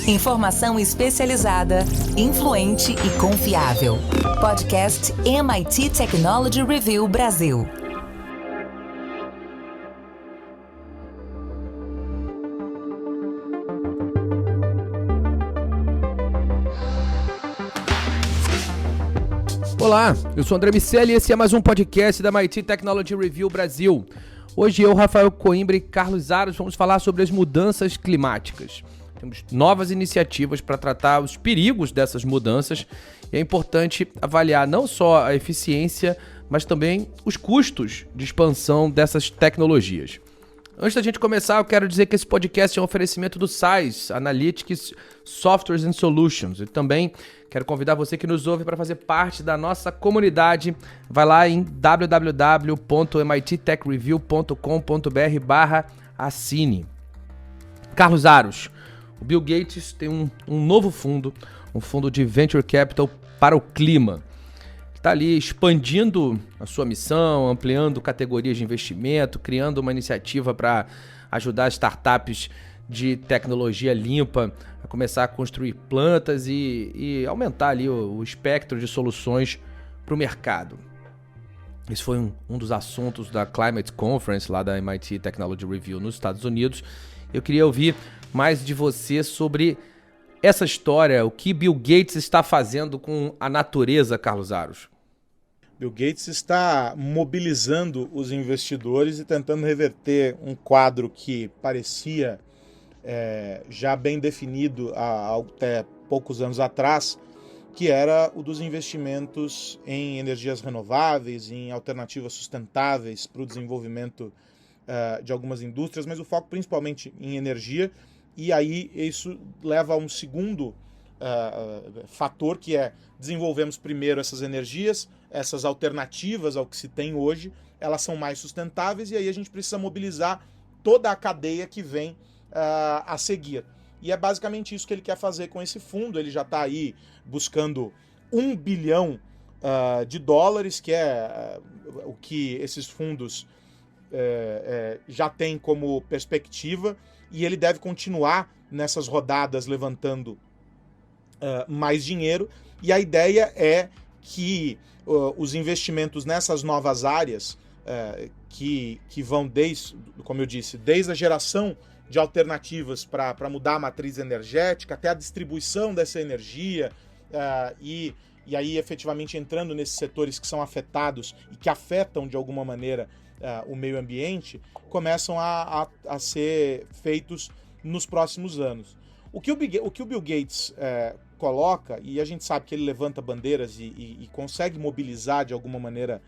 Informação especializada, influente e confiável. Podcast MIT Technology Review Brasil. Olá, eu sou André Miceli e esse é mais um podcast da MIT Technology Review Brasil. Hoje eu, Rafael Coimbra e Carlos Aros vamos falar sobre as mudanças climáticas. Temos novas iniciativas para tratar os perigos dessas mudanças e é importante avaliar não só a eficiência, mas também os custos de expansão dessas tecnologias. Antes da gente começar, eu quero dizer que esse podcast é um oferecimento do SAIS, Analytics Softwares and Solutions. E também quero convidar você que nos ouve para fazer parte da nossa comunidade. Vai lá em www.mittechreview.com.br/assine. Carlos Aros, o Bill Gates tem um novo fundo, um fundo de Venture Capital para o clima. Está ali expandindo a sua missão, ampliando categorias de investimento, criando uma iniciativa para ajudar startups de tecnologia limpa a começar a construir plantas e aumentar ali o espectro de soluções para o mercado. Esse foi um dos assuntos da Climate Conference lá da MIT Technology Review nos Estados Unidos. Eu queria ouvir mais de você sobre essa história, o que Bill Gates está fazendo com a natureza, Carlos Aros? Bill Gates está mobilizando os investidores e tentando reverter um quadro que parecia já bem definido há até poucos anos atrás, que era o dos investimentos em energias renováveis, em alternativas sustentáveis para o desenvolvimento de algumas indústrias, mas o foco principalmente em energia. E aí isso leva a um segundo fator, que é desenvolvemos primeiro essas energias, essas alternativas ao que se tem hoje, elas são mais sustentáveis e aí a gente precisa mobilizar toda a cadeia que vem a seguir. E é basicamente isso que ele quer fazer com esse fundo. Ele já está aí buscando $1 bilhão de dólares, que é o que esses fundos já têm como perspectiva, e ele deve continuar nessas rodadas levantando mais dinheiro, e a ideia é que os investimentos nessas novas áreas, que vão desde, como eu disse, desde a geração de alternativas para mudar a matriz energética, até a distribuição dessa energia, e aí efetivamente entrando nesses setores que são afetados e que afetam de alguma maneira o meio ambiente, começam a ser feitos nos próximos anos. O que o Bill Gates coloca, e a gente sabe que ele levanta bandeiras e consegue mobilizar de alguma maneira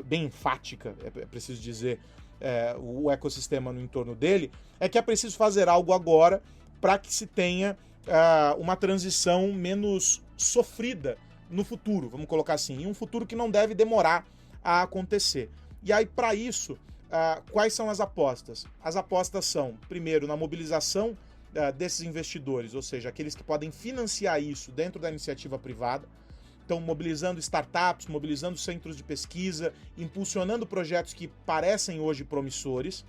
bem enfática, é preciso dizer, o ecossistema no entorno dele, é que é preciso fazer algo agora para que se tenha uma transição menos sofrida no futuro, vamos colocar assim, em um futuro que não deve demorar a acontecer. E aí, para isso, quais são as apostas? As apostas são, primeiro, na mobilização desses investidores, ou seja, aqueles que podem financiar isso dentro da iniciativa privada. Então, mobilizando startups, mobilizando centros de pesquisa, impulsionando projetos que parecem hoje promissores.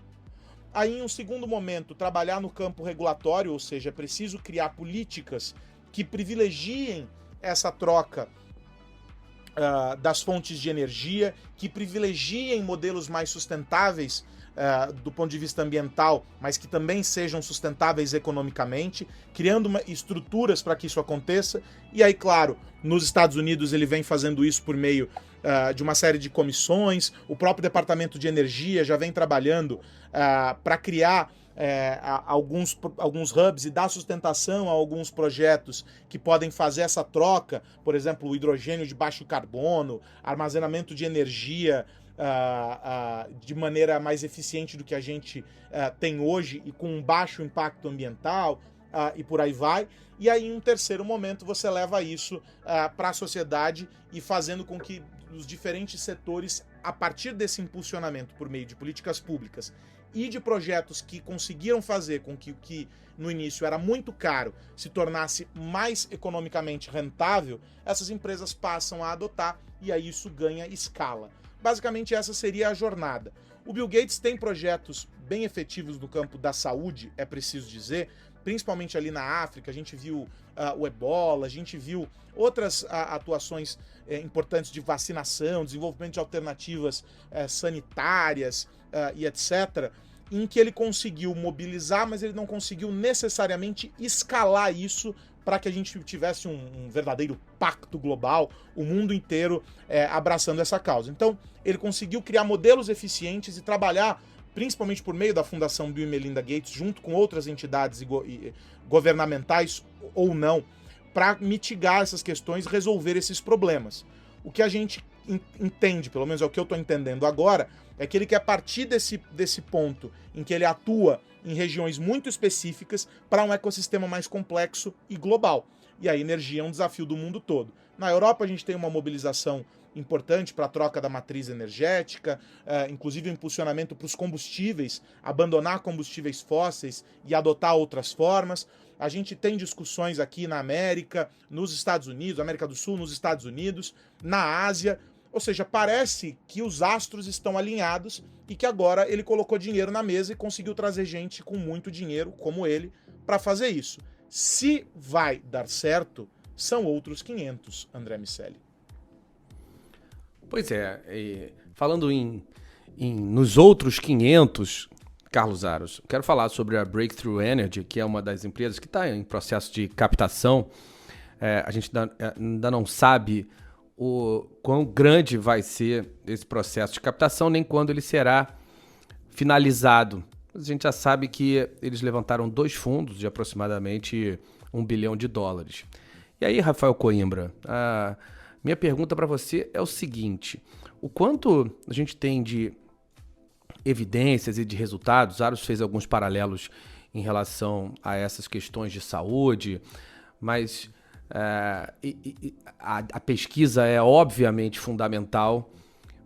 Aí, em um segundo momento, trabalhar no campo regulatório, ou seja, é preciso criar políticas que privilegiem essa troca das fontes de energia, que privilegiem modelos mais sustentáveis do ponto de vista ambiental, mas que também sejam sustentáveis economicamente, criando estruturas para que isso aconteça. E aí, claro, nos Estados Unidos ele vem fazendo isso por meio de uma série de comissões. O próprio Departamento de Energia já vem trabalhando para criar alguns hubs e dar sustentação a alguns projetos que podem fazer essa troca, por exemplo, o hidrogênio de baixo carbono, armazenamento de energia de maneira mais eficiente do que a gente tem hoje e com um baixo impacto ambiental, e por aí vai. E aí, em um terceiro momento, você leva isso para a sociedade e fazendo com que os diferentes setores, a partir desse impulsionamento por meio de políticas públicas e de projetos que conseguiram fazer com que o que no início era muito caro se tornasse mais economicamente rentável, essas empresas passam a adotar e aí isso ganha escala. Basicamente essa seria a jornada. O Bill Gates tem projetos bem efetivos no campo da saúde, é preciso dizer. principalmente ali na África. A gente viu o ebola, a gente viu outras atuações importantes de vacinação, desenvolvimento de alternativas sanitárias e etc., em que ele conseguiu mobilizar, mas ele não conseguiu necessariamente escalar isso para que a gente tivesse um verdadeiro pacto global, o mundo inteiro abraçando essa causa. Então, ele conseguiu criar modelos eficientes e trabalhar, principalmente por meio da Fundação Bill e Melinda Gates, junto com outras entidades governamentais ou não, para mitigar essas questões, resolver esses problemas. O que a gente entende, pelo menos é o que eu estou entendendo agora, é que ele quer partir desse ponto em que ele atua em regiões muito específicas para um ecossistema mais complexo e global. E a energia é um desafio do mundo todo. Na Europa a gente tem uma mobilização importante para a troca da matriz energética, inclusive o impulsionamento para os combustíveis, abandonar combustíveis fósseis e adotar outras formas. A gente tem discussões aqui na América, nos Estados Unidos, América do Sul, nos Estados Unidos, na Ásia. Ou seja, parece que os astros estão alinhados e que agora ele colocou dinheiro na mesa e conseguiu trazer gente com muito dinheiro, como ele, para fazer isso. Se vai dar certo, são outros 500, André Miceli. Pois é, falando nos outros 500, Carlos Aros, quero falar sobre a Breakthrough Energy, que é uma das empresas que está em processo de captação. A gente ainda não sabe o quão grande vai ser esse processo de captação, nem quando ele será finalizado. A gente já sabe que eles levantaram 2 fundos de aproximadamente $1 bilhão. E aí, Rafael Coimbra, a minha pergunta para você é o seguinte: o quanto a gente tem de evidências e de resultados? Aros fez alguns paralelos em relação a essas questões de saúde, mas a pesquisa é obviamente fundamental,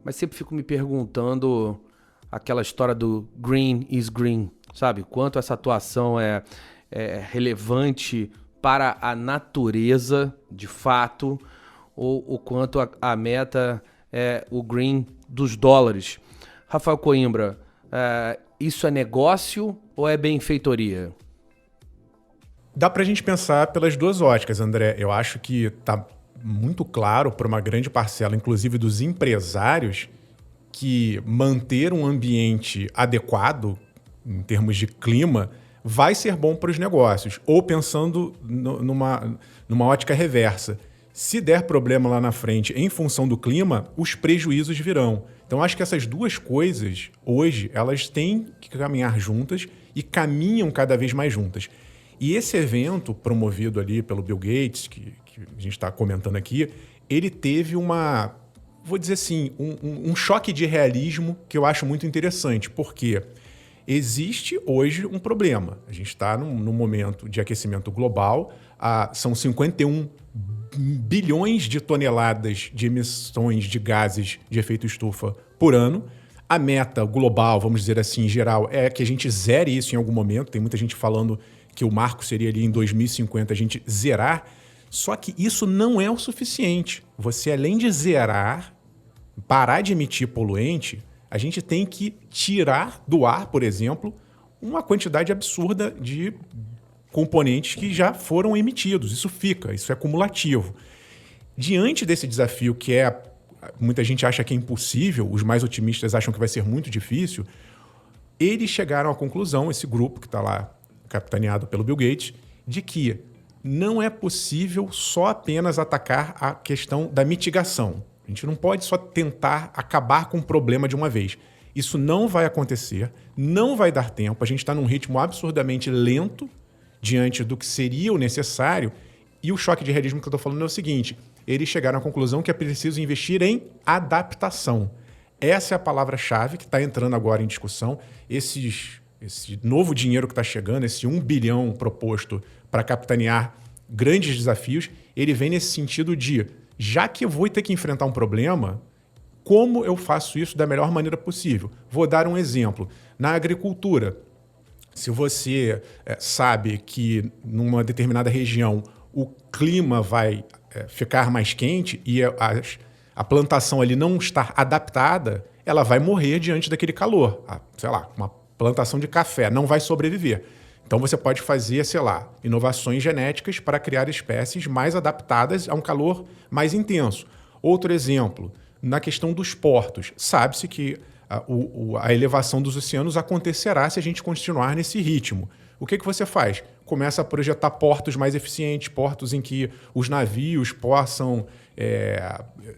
mas sempre fico me perguntando aquela história do green is green, sabe? Quanto essa atuação é relevante para a natureza, de fato, ou o quanto a meta é o green dos dólares. Rafael Coimbra, isso é negócio ou é benfeitoria? Dá pra gente pensar pelas duas óticas, André. Eu acho que tá muito claro para uma grande parcela, inclusive dos empresários, que manter um ambiente adequado, em termos de clima, vai ser bom para os negócios. Ou pensando numa ótica reversa. Se der problema lá na frente em função do clima, os prejuízos virão. Então, acho que essas duas coisas, hoje, elas têm que caminhar juntas e caminham cada vez mais juntas. E esse evento, promovido ali pelo Bill Gates, que a gente está comentando aqui, ele teve vou dizer assim, um choque de realismo que eu acho muito interessante, porque existe hoje um problema. A gente está num momento de aquecimento global, são 51 bilhões de toneladas de emissões de gases de efeito estufa por ano. A meta global, vamos dizer assim, em geral, é que a gente zere isso em algum momento. Tem muita gente falando que o marco seria ali em 2050 a gente zerar. Só que isso não é o suficiente. Você, além de zerar, parar de emitir poluente, a gente tem que tirar do ar, por exemplo, uma quantidade absurda de componentes que já foram emitidos. Isso é cumulativo. Diante desse desafio que muita gente acha que é impossível, os mais otimistas acham que vai ser muito difícil, eles chegaram à conclusão, esse grupo que está lá capitaneado pelo Bill Gates, de que não é possível só apenas atacar a questão da mitigação. A gente não pode só tentar acabar com o problema de uma vez. Isso não vai acontecer, não vai dar tempo, a gente está num ritmo absurdamente lento diante do que seria o necessário, e o choque de realismo que eu estou falando é o seguinte: eles chegaram à conclusão que é preciso investir em adaptação. Essa é a palavra-chave que está entrando agora em discussão. Esse novo dinheiro que está chegando, esse 1 bilhão proposto para capitanear grandes desafios, ele vem nesse sentido de, já que eu vou ter que enfrentar um problema, como eu faço isso da melhor maneira possível? Vou dar um exemplo. Na agricultura, se você sabe que numa determinada região o clima vai ficar mais quente e a plantação ali não estar adaptada, ela vai morrer diante daquele calor. Sei lá, uma plantação de café não vai sobreviver. Então você pode fazer, sei lá, inovações genéticas para criar espécies mais adaptadas a um calor mais intenso. Outro exemplo, na questão dos portos. Sabe-se que a elevação dos oceanos acontecerá se a gente continuar nesse ritmo. O que você faz? Começa a projetar portos mais eficientes, portos em que os navios possam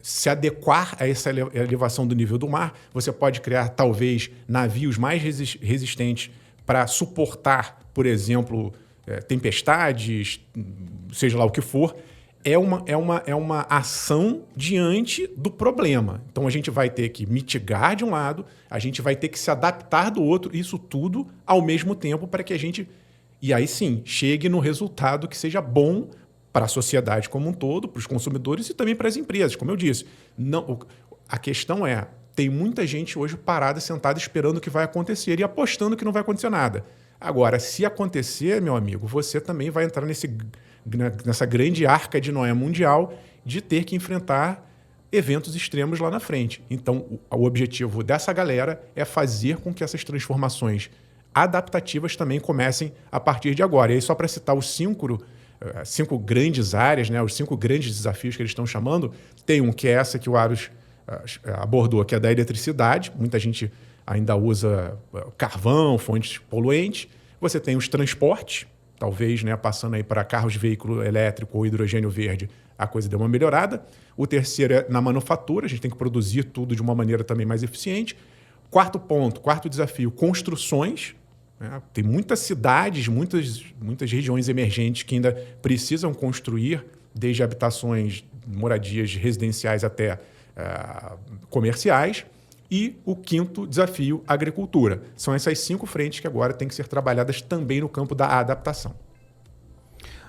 se adequar a essa elevação do nível do mar. Você pode criar, talvez, navios mais resistentes para suportar, por exemplo, tempestades, seja lá o que for. É uma ação diante do problema. Então a gente vai ter que mitigar de um lado, a gente vai ter que se adaptar do outro, isso tudo ao mesmo tempo para que a gente, e aí sim, chegue no resultado que seja bom para a sociedade como um todo, para os consumidores e também para as empresas, como eu disse. Não, a questão é, tem muita gente hoje parada, sentada, esperando o que vai acontecer e apostando que não vai acontecer nada. Agora, se acontecer, meu amigo, você também vai entrar nessa grande arca de Noé mundial de ter que enfrentar eventos extremos lá na frente. Então, o objetivo dessa galera é fazer com que essas transformações adaptativas também comecem a partir de agora. E aí, só para citar os cinco grandes áreas, né, os 5 grandes desafios que eles estão chamando, tem um que é essa que o Aros abordou, que é da eletricidade. Muita gente ainda usa carvão, fontes poluentes. Você tem os transportes, talvez, né, passando aí para carros de veículo elétrico ou hidrogênio verde, a coisa deu uma melhorada. O terceiro é na manufatura, a gente tem que produzir tudo de uma maneira também mais eficiente. Quarto desafio, construções. Né? Tem muitas cidades, muitas regiões emergentes que ainda precisam construir, desde habitações, moradias residenciais até comerciais. E o quinto desafio, agricultura. São essas 5 frentes que agora têm que ser trabalhadas também no campo da adaptação.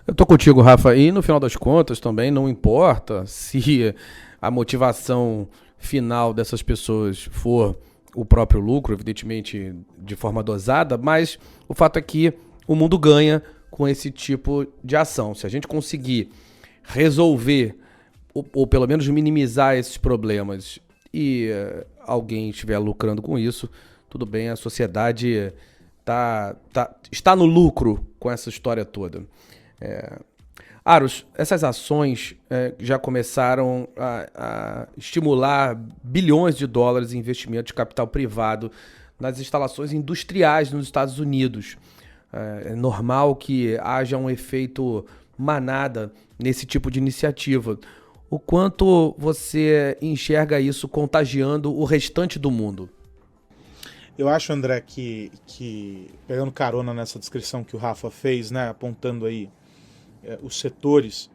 Eu tô contigo, Rafa, e no final das contas também não importa se a motivação final dessas pessoas for o próprio lucro, evidentemente de forma dosada, mas o fato é que o mundo ganha com esse tipo de ação. Se a gente conseguir resolver ou pelo menos minimizar esses problemas e alguém estiver lucrando com isso, tudo bem, a sociedade está no lucro com essa história toda. Aros, essas ações já começaram a estimular bilhões de dólares em investimento de capital privado nas instalações industriais nos Estados Unidos. É normal que haja um efeito manada nesse tipo de iniciativa. O quanto você enxerga isso contagiando o restante do mundo? Eu acho, André, que pegando carona nessa descrição que o Rafa fez, né, apontando aí os setores,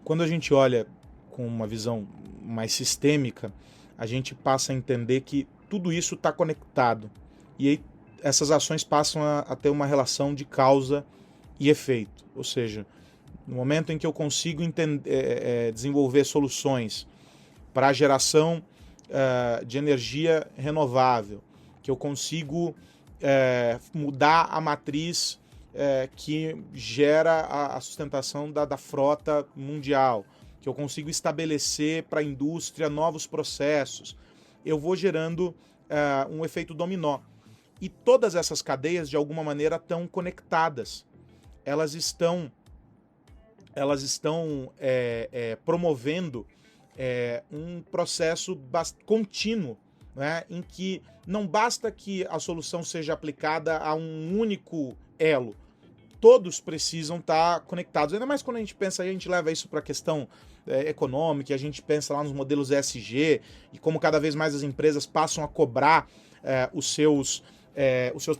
quando a gente olha com uma visão mais sistêmica, a gente passa a entender que tudo isso está conectado. E aí essas ações passam a ter uma relação de causa e efeito. Ou seja, no momento em que eu consigo desenvolver soluções para a geração de energia renovável, que eu consigo mudar a matriz que gera a sustentação da frota mundial, que eu consigo estabelecer para a indústria novos processos, eu vou gerando um efeito dominó. E todas essas cadeias, de alguma maneira, estão conectadas. Elas estão promovendo um processo contínuo, né, em que não basta que a solução seja aplicada a um único elo. Todos precisam estar conectados. Ainda mais quando a gente pensa, a gente leva isso para a questão econômica, a gente pensa lá nos modelos ESG e como cada vez mais as empresas passam a cobrar os seus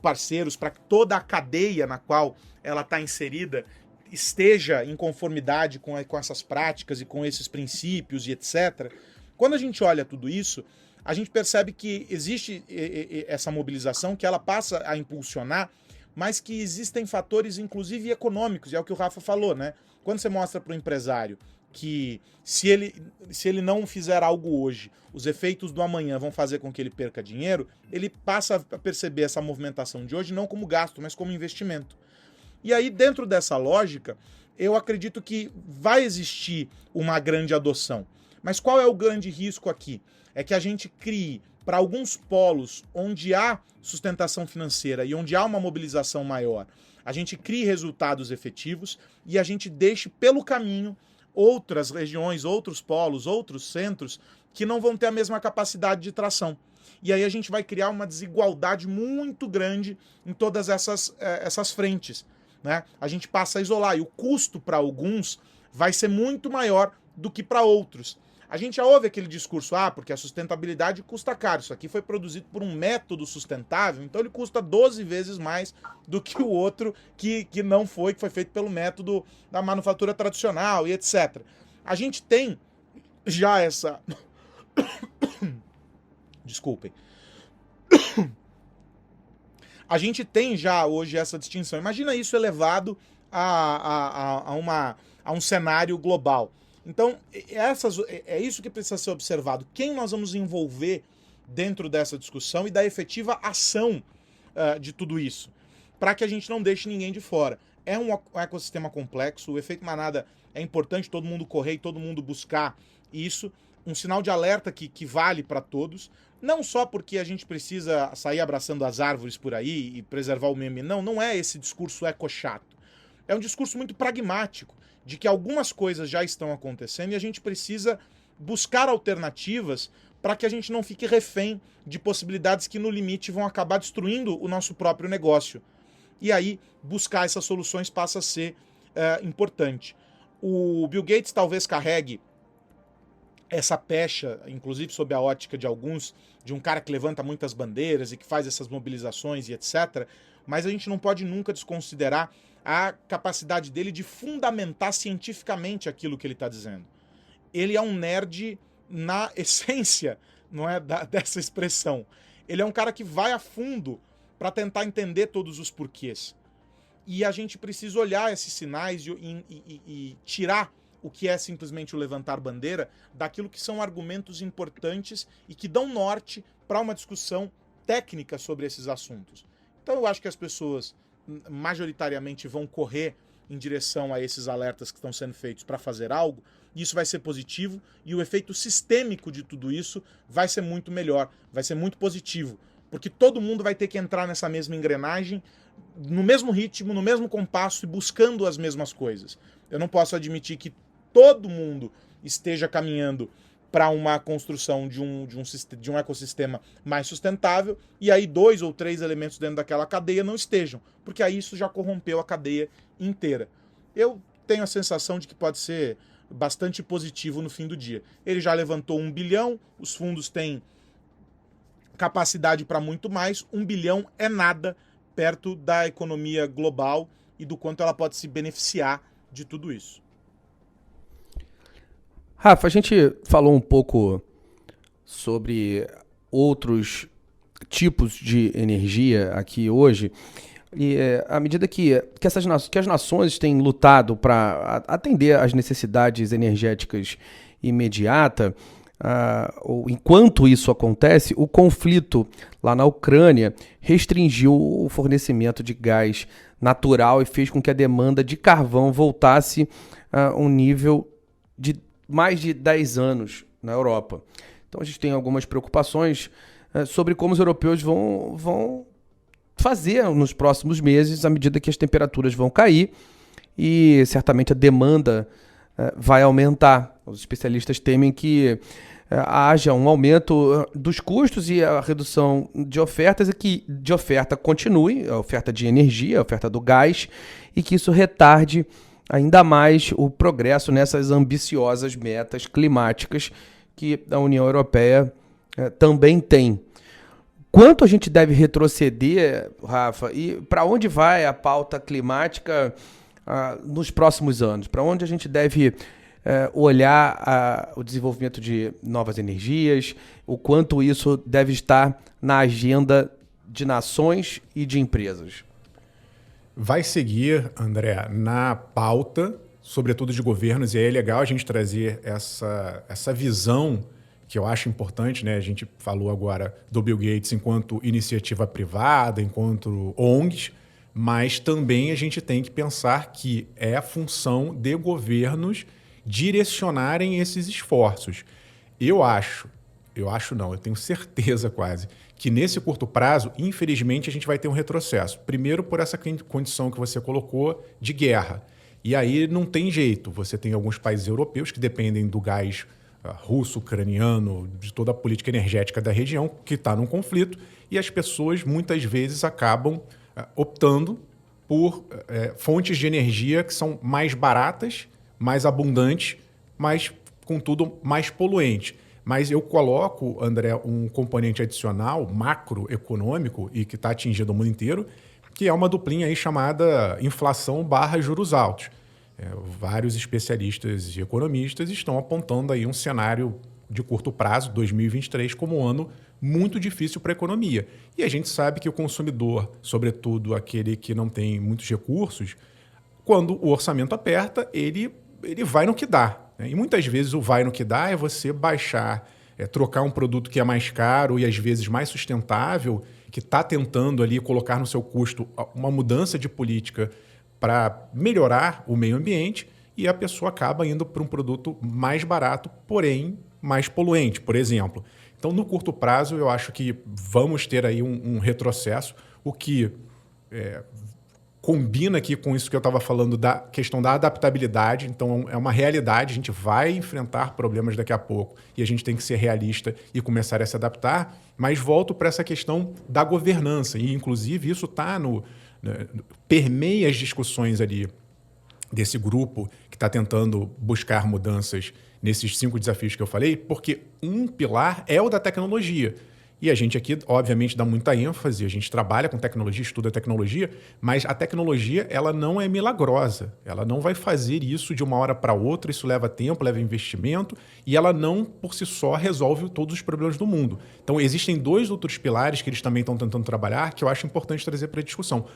parceiros para que toda a cadeia na qual ela está inserida esteja em conformidade com essas práticas e com esses princípios e etc. Quando a gente olha tudo isso, a gente percebe que existe essa mobilização, que ela passa a impulsionar, mas que existem fatores, inclusive econômicos, e é o que o Rafa falou, né? Quando você mostra para o empresário que se ele não fizer algo hoje, os efeitos do amanhã vão fazer com que ele perca dinheiro, ele passa a perceber essa movimentação de hoje não como gasto, mas como investimento. E aí, dentro dessa lógica, eu acredito que vai existir uma grande adoção. Mas qual é o grande risco aqui? É que a gente crie, para alguns polos onde há sustentação financeira e onde há uma mobilização maior, a gente crie resultados efetivos e a gente deixe pelo caminho outras regiões, outros polos, outros centros que não vão ter a mesma capacidade de tração. E aí a gente vai criar uma desigualdade muito grande em todas essas frentes, né? A gente passa a isolar e o custo para alguns vai ser muito maior do que para outros. A gente já ouve aquele discurso, porque a sustentabilidade custa caro. Isso aqui foi produzido por um método sustentável, então ele custa 12 vezes mais do que o outro que não foi, que foi feito pelo método da manufatura tradicional e etc. A gente tem já essa... Desculpem. A gente tem já hoje essa distinção. Imagina isso elevado a um cenário global. Então, é isso que precisa ser observado. Quem nós vamos envolver dentro dessa discussão e da efetiva ação de tudo isso, para que a gente não deixe ninguém de fora. É um ecossistema complexo, o efeito manada é importante todo mundo correr e todo mundo buscar isso, um sinal de alerta que vale para todos, não só porque a gente precisa sair abraçando as árvores por aí e preservar o meio ambiente, não é esse discurso eco-chato. É um discurso muito pragmático, de que algumas coisas já estão acontecendo e a gente precisa buscar alternativas para que a gente não fique refém de possibilidades que no limite vão acabar destruindo o nosso próprio negócio. E aí, buscar essas soluções passa a ser importante. O Bill Gates talvez carregue essa pecha, inclusive sob a ótica de alguns, de um cara que levanta muitas bandeiras e que faz essas mobilizações e etc., mas a gente não pode nunca desconsiderar a capacidade dele de fundamentar cientificamente aquilo que ele está dizendo. Ele é um nerd na essência, não é, dessa expressão. Ele é um cara que vai a fundo para tentar entender todos os porquês. E a gente precisa olhar esses sinais e tirar o que é simplesmente o levantar bandeira daquilo que são argumentos importantes e que dão norte para uma discussão técnica sobre esses assuntos. Então eu acho que as pessoas majoritariamente vão correr em direção a esses alertas que estão sendo feitos para fazer algo, e isso vai ser positivo, e o efeito sistêmico de tudo isso vai ser muito melhor, vai ser muito positivo, porque todo mundo vai ter que entrar nessa mesma engrenagem, no mesmo ritmo, no mesmo compasso e buscando as mesmas coisas. Eu não posso admitir que todo mundo esteja caminhando para uma construção de um ecossistema mais sustentável, e aí 2 ou 3 elementos dentro daquela cadeia não estejam, porque aí isso já corrompeu a cadeia inteira. Eu tenho a sensação de que pode ser bastante positivo no fim do dia. Ele já levantou 1 bilhão, os fundos têm capacidade para muito mais, 1 bilhão é nada perto da economia global e do quanto ela pode se beneficiar de tudo isso. Rafa, a gente falou um pouco sobre outros tipos de energia aqui hoje, e à medida que as nações têm lutado para atender às necessidades energéticas imediatas, enquanto isso acontece, o conflito lá na Ucrânia restringiu o fornecimento de gás natural e fez com que a demanda de carvão voltasse a um nível de mais de 10 anos na Europa. Então a gente tem algumas preocupações sobre como os europeus vão fazer nos próximos meses, à medida que as temperaturas vão cair e certamente a demanda vai aumentar. Os especialistas temem que haja um aumento dos custos e a redução de ofertas, e que de oferta continue, a oferta de energia, a oferta do gás, e que isso retarde ainda mais o progresso nessas ambiciosas metas climáticas que a União Europeia também tem. Quanto a gente deve retroceder, Rafa, e para onde vai a pauta climática nos próximos anos? Para onde a gente deve olhar o desenvolvimento de novas energias, o quanto isso deve estar na agenda de nações e de empresas? Vai seguir, André, na pauta, sobretudo de governos, e aí é legal a gente trazer essa visão que eu acho importante, né? A gente falou agora do Bill Gates enquanto iniciativa privada, enquanto ONGs, mas também a gente tem que pensar que é a função de governos direcionarem esses esforços. Eu acho, eu tenho certeza quase, que nesse curto prazo, infelizmente, a gente vai ter um retrocesso. Primeiro, por essa condição que você colocou de guerra. E aí não tem jeito. Você tem alguns países europeus que dependem do gás russo, ucraniano, de toda a política energética da região, que está num conflito, e as pessoas muitas vezes acabam optando por fontes de energia que são mais baratas, mais abundantes, mas, contudo, mais poluentes. Mas eu coloco, André, um componente adicional, macroeconômico, e que está atingindo o mundo inteiro, que é uma duplinha aí chamada inflação / juros altos. Vários especialistas e economistas estão apontando aí um cenário de curto prazo, 2023, como um ano muito difícil para a economia. E a gente sabe que o consumidor, sobretudo aquele que não tem muitos recursos, quando o orçamento aperta, ele vai no que dá. E muitas vezes o vai no que dá é você baixar, trocar um produto que é mais caro e às vezes mais sustentável, que está tentando ali colocar no seu custo uma mudança de política para melhorar o meio ambiente, e a pessoa acaba indo para um produto mais barato, porém mais poluente, por exemplo. Então, no curto prazo, eu acho que vamos ter aí um retrocesso, o que combina aqui com isso que eu estava falando da questão da adaptabilidade. Então, é uma realidade, a gente vai enfrentar problemas daqui a pouco e a gente tem que ser realista e começar a se adaptar, mas volto para essa questão da governança, e inclusive isso está permeia as discussões ali desse grupo que está tentando buscar mudanças nesses 5 desafios que eu falei, porque um pilar é o da tecnologia. E a gente aqui, obviamente, dá muita ênfase, a gente trabalha com tecnologia, estuda tecnologia, mas a tecnologia ela não é milagrosa. Ela não vai fazer isso de uma hora para outra, isso leva tempo, leva investimento, e ela não, por si só, resolve todos os problemas do mundo. Então, existem 2 outros pilares que eles também estão tentando trabalhar, que eu acho importante trazer para a discussão.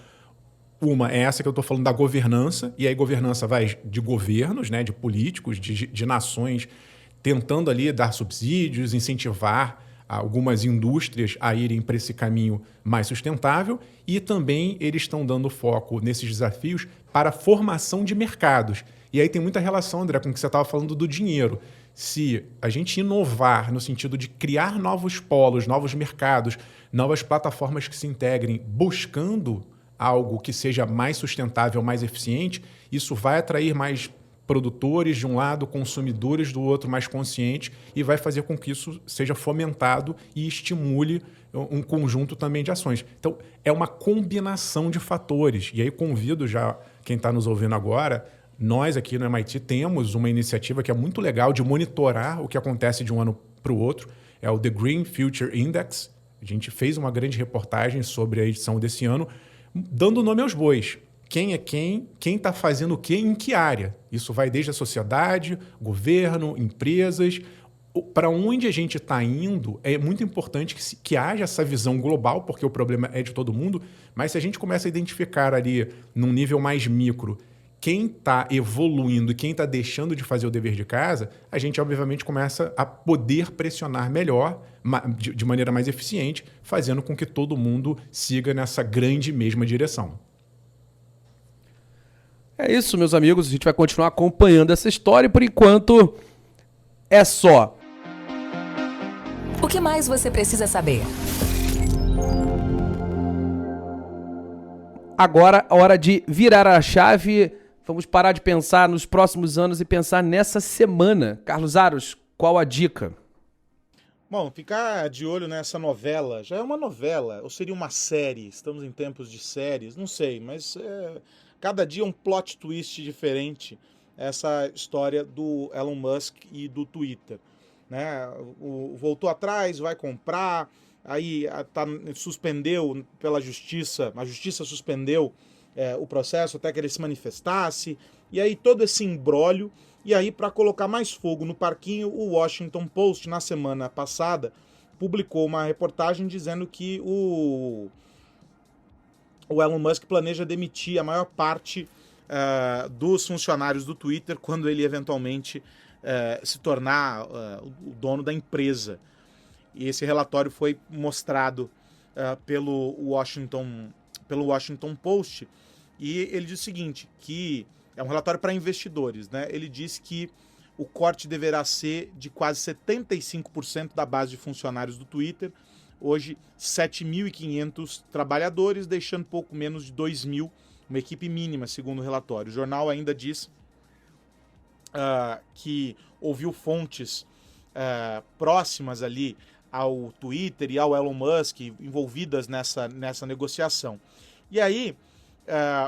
Uma é essa que eu estou falando da governança, e aí governança vai de governos, né, de políticos, de nações, tentando ali dar subsídios, incentivar algumas indústrias a irem para esse caminho mais sustentável, e também eles estão dando foco nesses desafios para a formação de mercados. E aí tem muita relação, André, com o que você estava falando do dinheiro. Se a gente inovar no sentido de criar novos polos, novos mercados, novas plataformas que se integrem, buscando algo que seja mais sustentável, mais eficiente, isso vai atrair mais produtores de um lado, consumidores do outro, mais conscientes, e vai fazer com que isso seja fomentado e estimule um conjunto também de ações. Então, é uma combinação de fatores. E aí convido já quem está nos ouvindo agora, nós aqui no MIT temos uma iniciativa que é muito legal de monitorar o que acontece de um ano para o outro, é o The Green Future Index. A gente fez uma grande reportagem sobre a edição desse ano, dando nome aos bois. Quem é quem está fazendo o quê, em que área. Isso vai desde a sociedade, governo, empresas. Para onde a gente está indo, é muito importante que haja essa visão global, porque o problema é de todo mundo, mas se a gente começa a identificar ali, num nível mais micro, quem está evoluindo e quem está deixando de fazer o dever de casa, a gente, obviamente, começa a poder pressionar melhor, de maneira mais eficiente, fazendo com que todo mundo siga nessa grande mesma direção. É isso, meus amigos. A gente vai continuar acompanhando essa história e, por enquanto, é só. O que mais você precisa saber? Agora, a hora de virar a chave. Vamos parar de pensar nos próximos anos e pensar nessa semana. Carlos Aros, qual a dica? Bom, ficar de olho nessa novela. Já é uma novela, ou seria uma série? Estamos em tempos de séries, não sei, mas cada dia um plot twist diferente, essa história do Elon Musk e do Twitter. Né? Voltou atrás, vai comprar, aí suspendeu pela justiça, a justiça suspendeu o processo até que ele se manifestasse, e aí todo esse imbróglio. E aí, para colocar mais fogo no parquinho, o Washington Post, na semana passada, publicou uma reportagem dizendo que o Elon Musk planeja demitir a maior parte dos funcionários do Twitter quando ele eventualmente se tornar o dono da empresa. E esse relatório foi mostrado pelo Washington Post, e ele diz o seguinte, que é um relatório para investidores, né? Ele diz que o corte deverá ser de quase 75% da base de funcionários do Twitter. Hoje, 7.500 trabalhadores, deixando pouco menos de 2.000, uma equipe mínima, segundo o relatório. O jornal ainda diz que ouviu fontes próximas ali ao Twitter e ao Elon Musk envolvidas nessa negociação. E aí,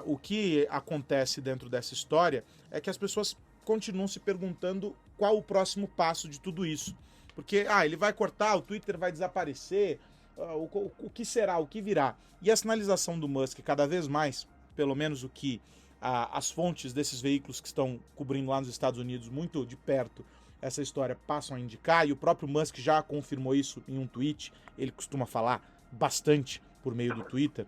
o que acontece dentro dessa história é que as pessoas continuam se perguntando qual o próximo passo de tudo isso. Porque, ele vai cortar, o Twitter vai desaparecer, o que será, o que virá? E a sinalização do Musk cada vez mais, pelo menos o que as fontes desses veículos que estão cobrindo lá nos Estados Unidos muito de perto essa história passam a indicar, e o próprio Musk já confirmou isso em um tweet, ele costuma falar bastante por meio do Twitter,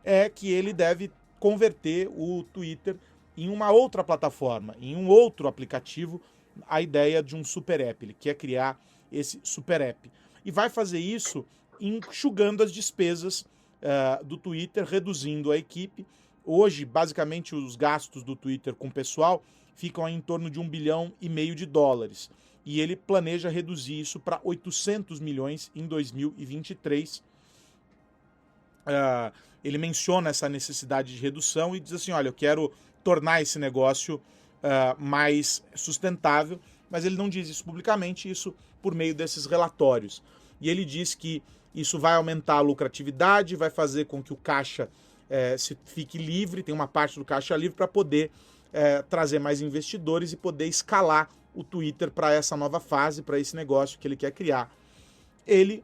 é que ele deve converter o Twitter em uma outra plataforma, em um outro aplicativo, a ideia de um super app. Ele quer criar esse super app. E vai fazer isso enxugando as despesas do Twitter, reduzindo a equipe. Hoje, basicamente, os gastos do Twitter com o pessoal ficam em torno de $1,5 bilhão de dólares. E ele planeja reduzir isso para 800 milhões em 2023. Ele menciona essa necessidade de redução e diz assim, olha, eu quero tornar esse negócio mais sustentável, mas ele não diz isso publicamente, isso por meio desses relatórios. E ele diz que isso vai aumentar a lucratividade, vai fazer com que o caixa se fique livre, tem uma parte do caixa livre para poder trazer mais investidores e poder escalar o Twitter para essa nova fase, para esse negócio que ele quer criar. Ele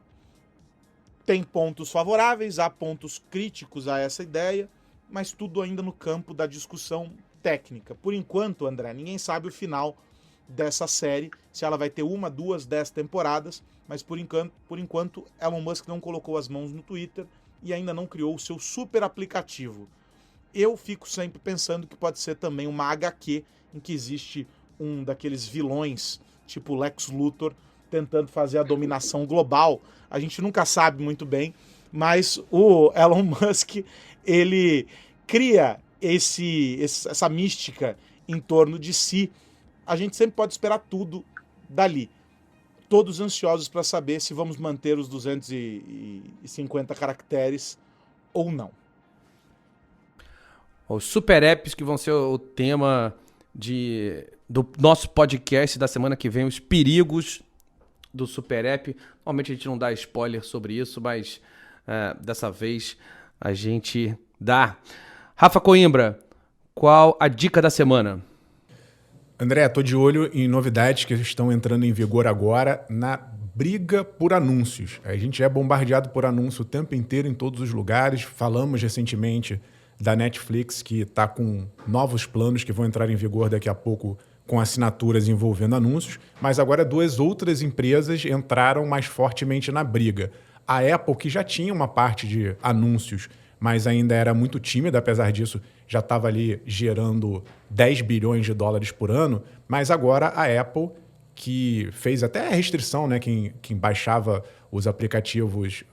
tem pontos favoráveis, há pontos críticos a essa ideia, mas tudo ainda no campo da discussão técnica. Por enquanto, André, ninguém sabe o final dessa série, se ela vai ter 1, 2, 10 temporadas, mas por enquanto Elon Musk não colocou as mãos no Twitter e ainda não criou o seu super aplicativo. Eu fico sempre pensando que pode ser também uma HQ em que existe um daqueles vilões, tipo Lex Luthor, tentando fazer a dominação global. A gente nunca sabe muito bem, mas o Elon Musk, ele cria essa mística em torno de si. A gente sempre pode esperar tudo dali. Todos ansiosos para saber se vamos manter os 250 caracteres ou não. Os super apps que vão ser o tema do nosso podcast da semana que vem, os perigos do super app. Normalmente a gente não dá spoiler sobre isso, mas dessa vez a gente dá. Rafa Coimbra, qual a dica da semana? André, estou de olho em novidades que estão entrando em vigor agora na briga por anúncios. A gente é bombardeado por anúncio o tempo inteiro em todos os lugares. Falamos recentemente da Netflix, que está com novos planos que vão entrar em vigor daqui a pouco com assinaturas envolvendo anúncios, mas agora 2 outras empresas entraram mais fortemente na briga. A Apple, que já tinha uma parte de anúncios, mas ainda era muito tímida, apesar disso, já estava ali gerando 10 bilhões de dólares por ano, mas agora a Apple, que fez até a restrição, né, quem baixava os aplicativos,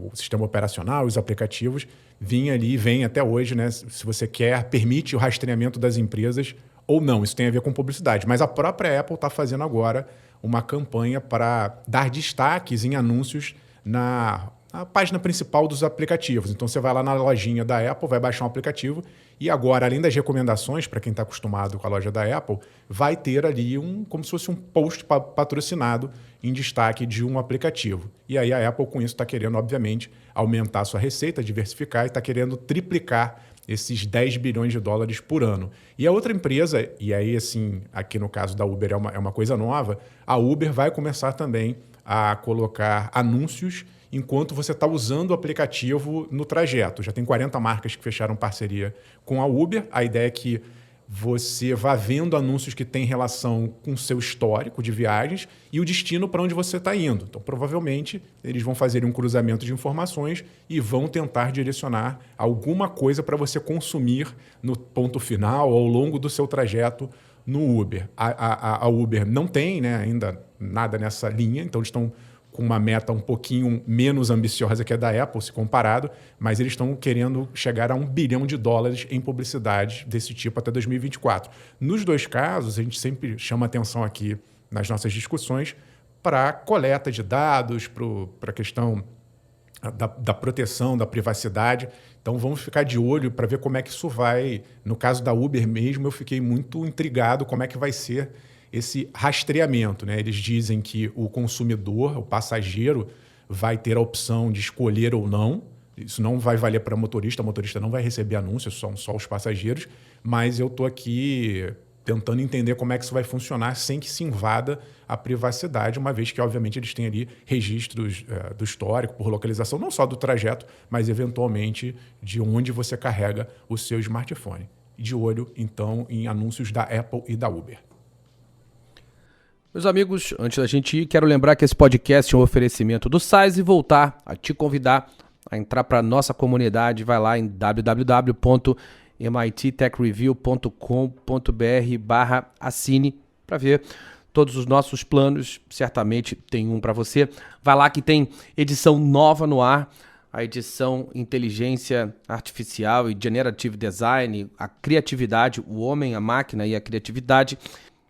o sistema operacional, os aplicativos, vinha ali e vem até hoje, né, se você quer, permite o rastreamento das empresas ou não. Isso tem a ver com publicidade. Mas a própria Apple está fazendo agora uma campanha para dar destaques em anúncios na página principal dos aplicativos. Então você vai lá na lojinha da Apple, vai baixar um aplicativo e agora, além das recomendações, para quem está acostumado com a loja da Apple, vai ter ali como se fosse um post patrocinado em destaque de um aplicativo. E aí a Apple com isso está querendo, obviamente, aumentar a sua receita, diversificar e está querendo triplicar esses 10 bilhões de dólares por ano. E a outra empresa, e aí assim, aqui no caso da Uber é uma coisa nova, a Uber vai começar também a colocar anúncios enquanto você está usando o aplicativo no trajeto. Já tem 40 marcas que fecharam parceria com a Uber. A ideia é que você vá vendo anúncios que têm relação com o seu histórico de viagens e o destino para onde você está indo. Então, provavelmente, eles vão fazer um cruzamento de informações e vão tentar direcionar alguma coisa para você consumir no ponto final, ao longo do seu trajeto no Uber. A Uber não tem, né, ainda nada nessa linha, então eles estão com uma meta um pouquinho menos ambiciosa que a da Apple, se comparado, mas eles estão querendo chegar a $1 bilhão em publicidade desse tipo até 2024. Nos dois casos, a gente sempre chama atenção aqui nas nossas discussões para a coleta de dados, para a questão da proteção, da privacidade. Então vamos ficar de olho para ver como é que isso vai. No caso da Uber mesmo, eu fiquei muito intrigado como é que vai ser esse rastreamento, né? Eles dizem que o consumidor, o passageiro, vai ter a opção de escolher ou não. Isso não vai valer para o motorista não vai receber anúncios, são só os passageiros. Mas eu estou aqui tentando entender como é que isso vai funcionar sem que se invada a privacidade, uma vez que, obviamente, eles têm ali registros do histórico, por localização, não só do trajeto, mas, eventualmente, de onde você carrega o seu smartphone. De olho, então, em anúncios da Apple e da Uber. Meus amigos, antes da gente ir, quero lembrar que esse podcast é um oferecimento do Sais e voltar a te convidar a entrar para a nossa comunidade. Vai lá em www.mittechreview.com.br/assine para ver todos os nossos planos. Certamente tem um para você. Vai lá que tem edição nova no ar, a edição Inteligência Artificial e Generative Design, a criatividade, o homem, a máquina e a criatividade.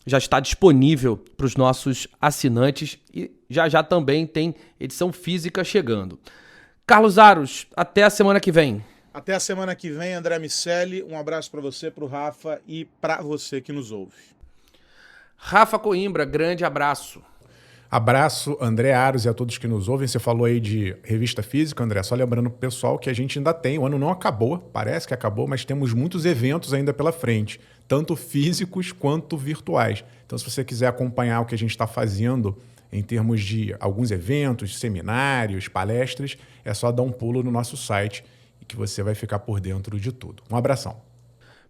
Já está disponível para os nossos assinantes e já também tem edição física chegando. Carlos Aros, até a semana que vem. Até a semana que vem, André Miceli. Um abraço para você, para o Rafa e para você que nos ouve. Rafa Coimbra, grande abraço. Abraço, André Aros, e a todos que nos ouvem. Você falou aí de revista física, André. Só lembrando pro pessoal que a gente ainda tem. O ano não acabou, parece que acabou, mas temos muitos eventos ainda pela frente, tanto físicos quanto virtuais. Então, se você quiser acompanhar o que a gente está fazendo em termos de alguns eventos, seminários, palestras, é só dar um pulo no nosso site e que você vai ficar por dentro de tudo. Um abração.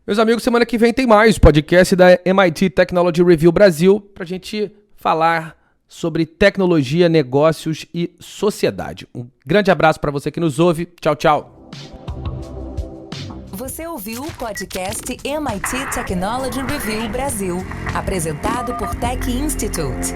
Meus amigos, semana que vem tem mais podcast da MIT Technology Review Brasil para a gente falar sobre tecnologia, negócios e sociedade. Um grande abraço para você que nos ouve. Tchau, tchau. Você ouviu o podcast MIT Technology Review Brasil, apresentado por Tech Institute.